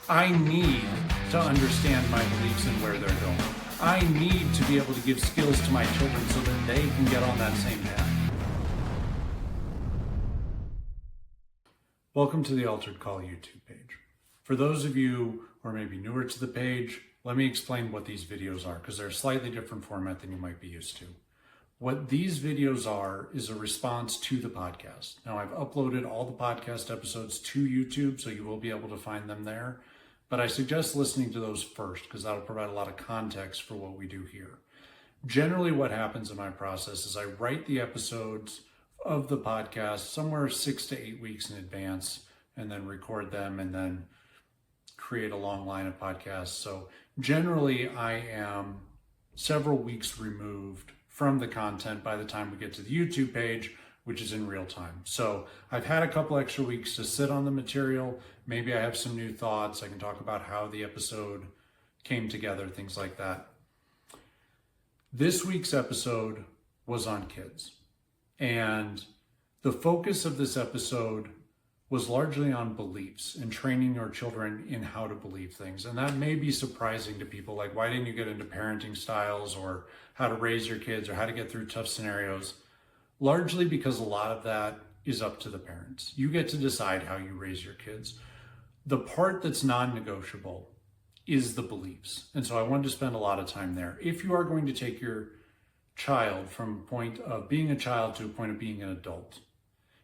I need to understand my beliefs and where they're going. I need to be able to give skills to my children so that they can get on that same path. Welcome to the Altered Call YouTube page. For those of you who are maybe newer to the page, let me explain what these videos are, because they're a slightly different format than you might be used to. What these videos are is a response to the podcast. Now, I've uploaded all the podcast episodes to YouTube, so you will be able to find them there. But I suggest listening to those first, because that'll provide a lot of context for what we do here. Generally, what happens in my process is I write the episodes of the podcast somewhere 6 to 8 weeks in advance, and then record them, and then create a long line of podcasts. So generally, I am several weeks removed from the content by the time we get to the YouTube page, which is in real time. So I've had a couple extra weeks to sit on the material. Maybe I have some new thoughts. I can talk about how the episode came together, things like that. This week's episode was on kids. And the focus of this episode was largely on beliefs and training your children in how to believe things. And that may be surprising to people, like, why didn't you get into parenting styles or how to raise your kids or how to get through tough scenarios? Largely because a lot of that is up to the parents. You get to decide how you raise your kids. The part that's non-negotiable is the beliefs. And so I wanted to spend a lot of time there. If you are going to take your child from a point of being a child to a point of being an adult,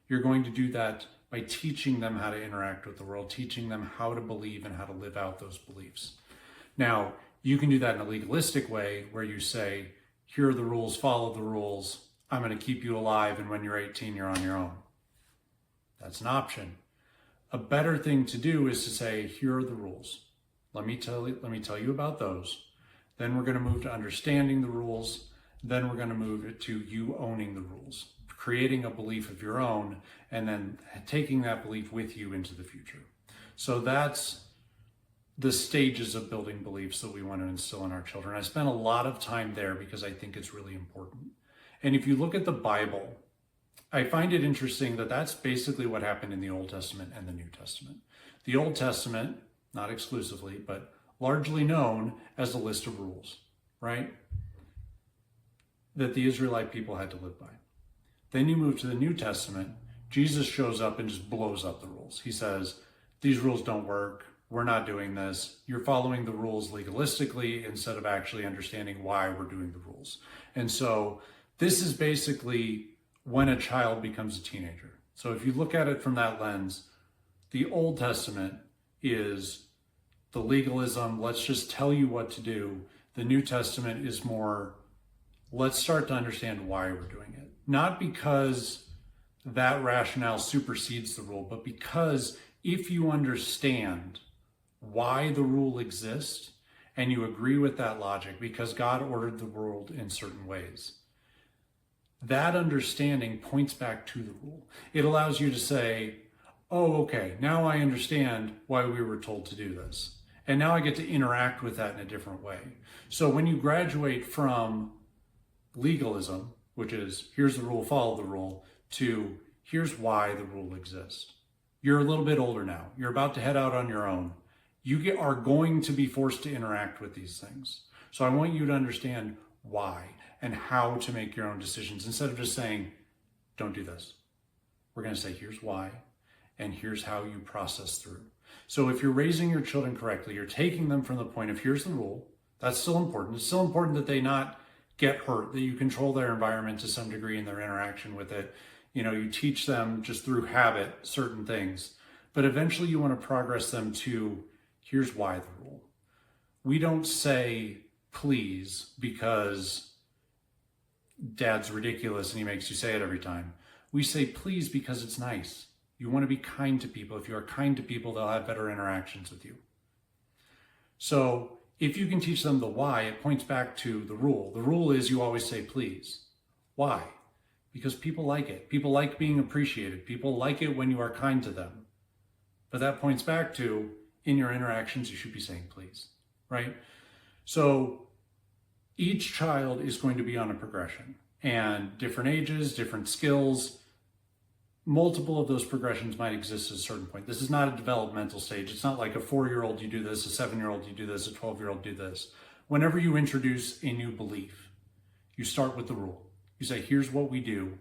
you're going to do that by teaching them how to interact with the world, teaching them how to believe and how to live out those beliefs. Now, you can do that in a legalistic way where you say, here are the rules, follow the rules. I'm going to keep you alive, and when you're 18, you're on your own. That's an option. A better thing to do is to say, here are the rules. Let me tell you about those. Then we're going to move to understanding the rules. Then we're going to move it to you owning the rules, creating a belief of your own, and then taking that belief with you into the future. So that's the stages of building beliefs that we want to instill in our children. I spent a lot of time there because I think it's really important. And if you look at the Bible, I find it interesting that that's basically what happened in the Old Testament and the New Testament. The Old Testament, not exclusively, but largely known as a list of rules, right? That the Israelite people had to live by. Then you move to the New Testament, Jesus shows up and just blows up the rules. He says, these rules don't work. We're not doing this. You're following the rules legalistically instead of actually understanding why we're doing the rules. And so this is basically when a child becomes a teenager. So if you look at it from that lens, the Old Testament is the legalism, let's just tell you what to do. The New Testament is more, let's start to understand why we're doing it. Not because that rationale supersedes the rule, but because if you understand why the rule exists and you agree with that logic, because God ordered the world in certain ways, that understanding points back to the rule. It allows you to say, oh, okay, now I understand why we were told to do this. And now I get to interact with that in a different way. So when you graduate from legalism, which is here's the rule, follow the rule, to here's why the rule exists. You're a little bit older now. You're about to head out on your own. You are going to be forced to interact with these things. So I want you to understand why and how to make your own decisions instead of just saying, don't do this. We're going to say, here's why, and here's how you process through. So if you're raising your children correctly, you're taking them from the point of here's the rule. That's still important. It's still important that they not get hurt, that you control their environment to some degree in their interaction with it. You know, you teach them just through habit certain things, but eventually you want to progress them to here's why the rule. We don't say please because dad's ridiculous and he makes you say it every time. We say please because it's nice. You want to be kind to people. If you are kind to people, they'll have better interactions with you. So if you can teach them the why, it points back to the rule. The rule is you always say please. Why? Because people like it. People like being appreciated. People like it when you are kind to them. But that points back to, in your interactions, you should be saying please, right? So each child is going to be on a progression, and different ages, different skills. multiple of those progressions might exist at a certain point. This is not a developmental stage. It's not like a 4-year-old you do this, a 7-year-old you do this, a 12-year-old do this. Whenever you introduce a new belief, you start with the rule. You say, here's what we do.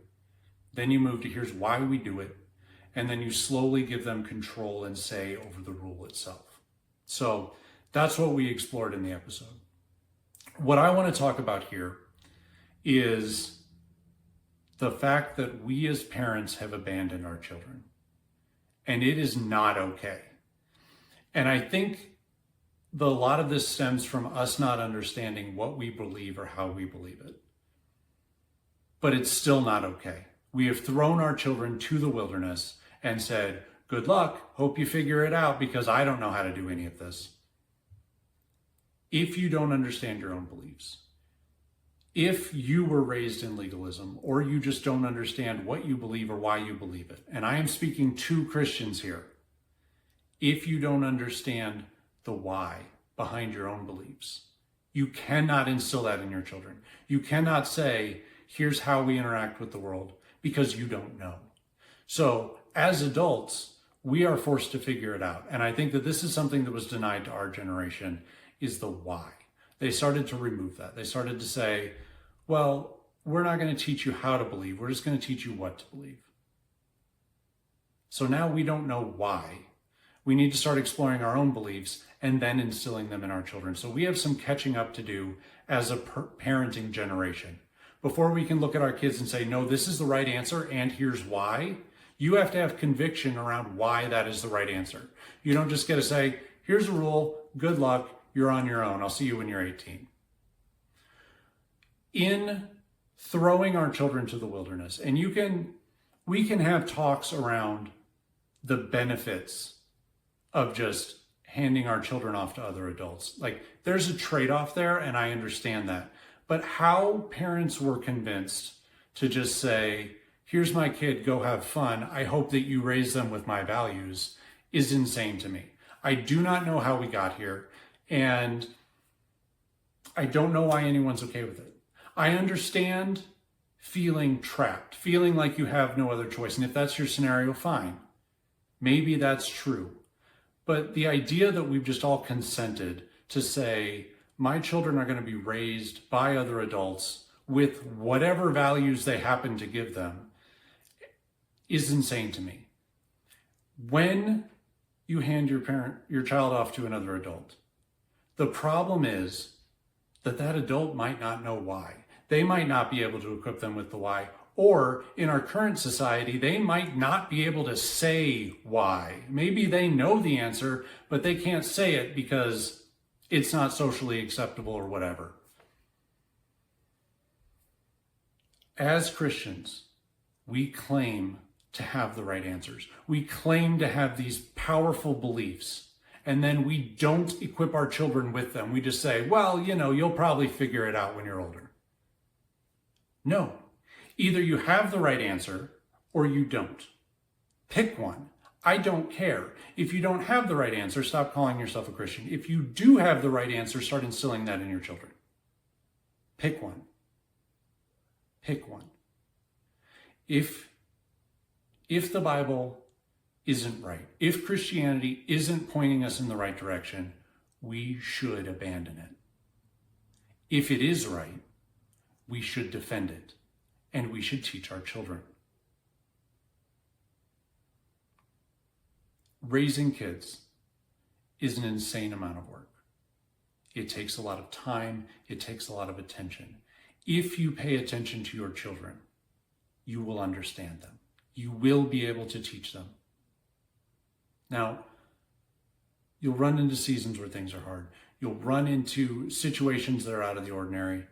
Then you move to here's why we do it. And then you slowly give them control and say over the rule itself. So that's what we explored in the episode. What I want to talk about here is the fact that we as parents have abandoned our children. And it is not okay. And I think a lot of this stems from us not understanding what we believe or how we believe it. But it's still not okay. We have thrown our children to the wilderness and said, good luck, hope you figure it out because I don't know how to do any of this. If you don't understand your own beliefs, if you were raised in legalism or you just don't understand what you believe or why you believe it, and I am speaking to Christians here, if you don't understand the why behind your own beliefs, you cannot instill that in your children. You cannot say, here's how we interact with the world, because you don't know. So as adults, we are forced to figure it out. And I think that this is something that was denied to our generation, is the why. They started to remove that. They started to say, well, we're not going to teach you how to believe. We're just going to teach you what to believe. So now we don't know why. We need to start exploring our own beliefs and then instilling them in our children. So we have some catching up to do as a parenting generation. Before we can look at our kids and say, no, this is the right answer and here's why, you have to have conviction around why that is the right answer. You don't just get to say, here's a rule, good luck, you're on your own. I'll see you when you're 18. In throwing our children to the wilderness, and we can have talks around the benefits of just handing our children off to other adults. Like there's a trade-off there, and I understand that. But how parents were convinced to just say, here's my kid, go have fun. I hope that you raise them with my values is insane to me. I do not know how we got here. And I don't know why anyone's okay with it. I understand feeling trapped, feeling like you have no other choice. And if that's your scenario, fine. Maybe that's true. But the idea that we've just all consented to say, my children are going to be raised by other adults with whatever values they happen to give them is insane to me. When you hand your child off to another adult, the problem is that adult might not know why. They might not be able to equip them with the why. Or in our current society, they might not be able to say why. Maybe they know the answer, but they can't say it because it's not socially acceptable or whatever. As Christians, we claim to have the right answers. We claim to have these powerful beliefs. And then we don't equip our children with them. We just say, well, you'll probably figure it out when you're older. No, either you have the right answer or you don't. Pick one. I don't care. If you don't have the right answer, stop calling yourself a Christian. If you do have the right answer, start instilling that in your children. Pick one. Pick one. If the Bible isn't right, if Christianity isn't pointing us in the right direction, we should abandon it. If it is right, we should defend it, and we should teach our children. Raising kids is an insane amount of work. It takes a lot of time. It takes a lot of attention. If you pay attention to your children, you will understand them. You will be able to teach them. Now, you'll run into seasons where things are hard. You'll run into situations that are out of the ordinary.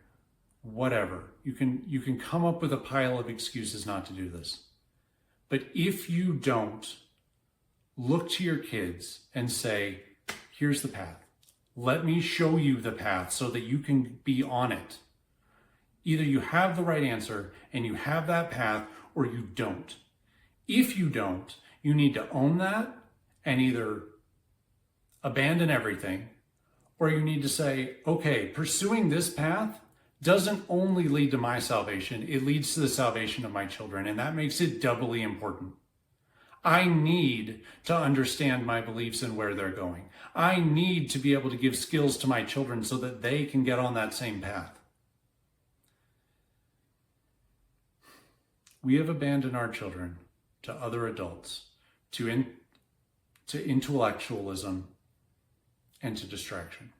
Whatever. You can come up with a pile of excuses not to do this. But if you don't look to your kids and say, here's the path. Let me show you the path so that you can be on it. Either you have the right answer and you have that path, or you don't. If you don't, you need to own that and either abandon everything, or you need to say, okay, pursuing this path doesn't only lead to my salvation, it leads to the salvation of my children, and that makes it doubly important. I need to understand my beliefs and where they're going. I need to be able to give skills to my children so that they can get on that same path. We have abandoned our children to other adults, to intellectualism, and to distraction.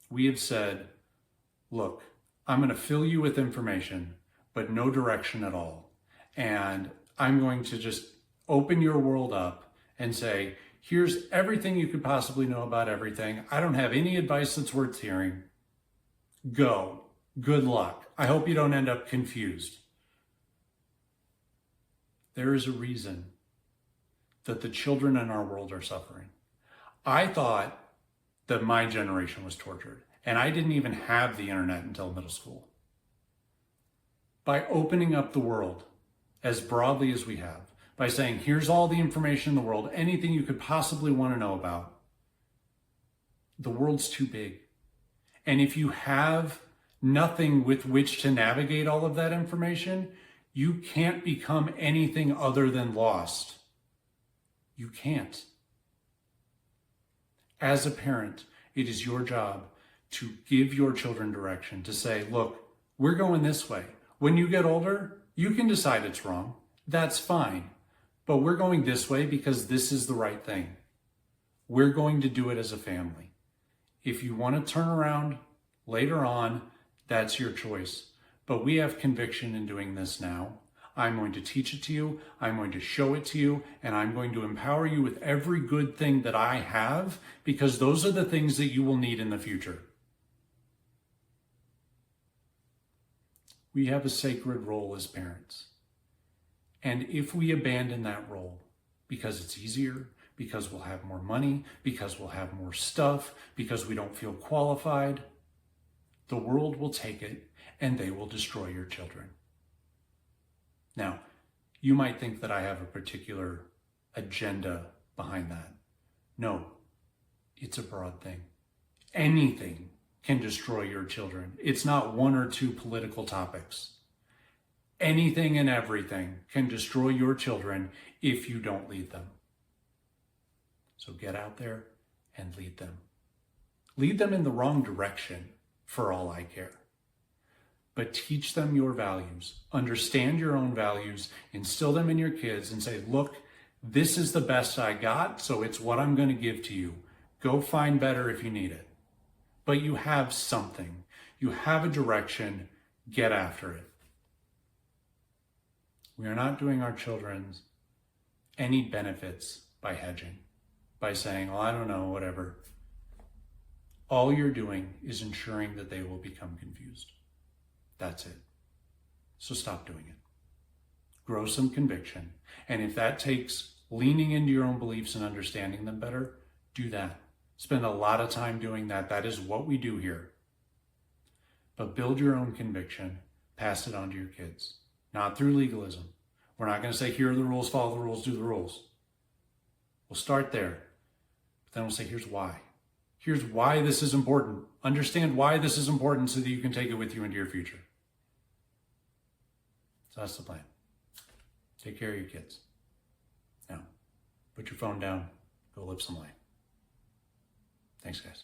We have said, look, I'm going to fill you with information, but no direction at all. And I'm going to just open your world up and say, here's everything you could possibly know about everything. I don't have any advice that's worth hearing. Go. Good luck. I hope you don't end up confused. There is a reason that the children in our world are suffering. I thought that my generation was tortured, and I didn't even have the internet until middle school. By opening up the world as broadly as we have, by saying, here's all the information in the world, anything you could possibly want to know about, the world's too big. And if you have nothing with which to navigate all of that information, you can't become anything other than lost. You can't. As a parent, it is your job to give your children direction, to say, look, we're going this way. When you get older, you can decide it's wrong. That's fine. But we're going this way because this is the right thing. We're going to do it as a family. If you want to turn around later on, that's your choice. But we have conviction in doing this now. I'm going to teach it to you. I'm going to show it to you. And I'm going to empower you with every good thing that I have, because those are the things that you will need in the future. We have a sacred role as parents. And if we abandon that role because it's easier, because we'll have more money, because we'll have more stuff, because we don't feel qualified, the world will take it and they will destroy your children. Now, you might think that I have a particular agenda behind that. No, it's a broad thing. Anything can destroy your children. It's not one or two political topics. Anything and everything can destroy your children if you don't lead them. So get out there and lead them. Lead them in the wrong direction, for all I care. But teach them your values. Understand your own values. Instill them in your kids and say, look, this is the best I got, so it's what I'm going to give to you. Go find better if you need it. But you have something. You have a direction. Get after it. We are not doing our children any benefits by hedging, by saying, well, I don't know, whatever. All you're doing is ensuring that they will become confused. That's it. So stop doing it. Grow some conviction. And if that takes leaning into your own beliefs and understanding them better, do that. Spend a lot of time doing that. That is what we do here. But build your own conviction. Pass it on to your kids. Not through legalism. We're not going to say, here are the rules, follow the rules, do the rules. We'll start there. But then we'll say, here's why. Here's why this is important. Understand why this is important so that you can take it with you into your future. So that's the plan. Take care of your kids. Now, put your phone down. Go live some life. Thanks, guys.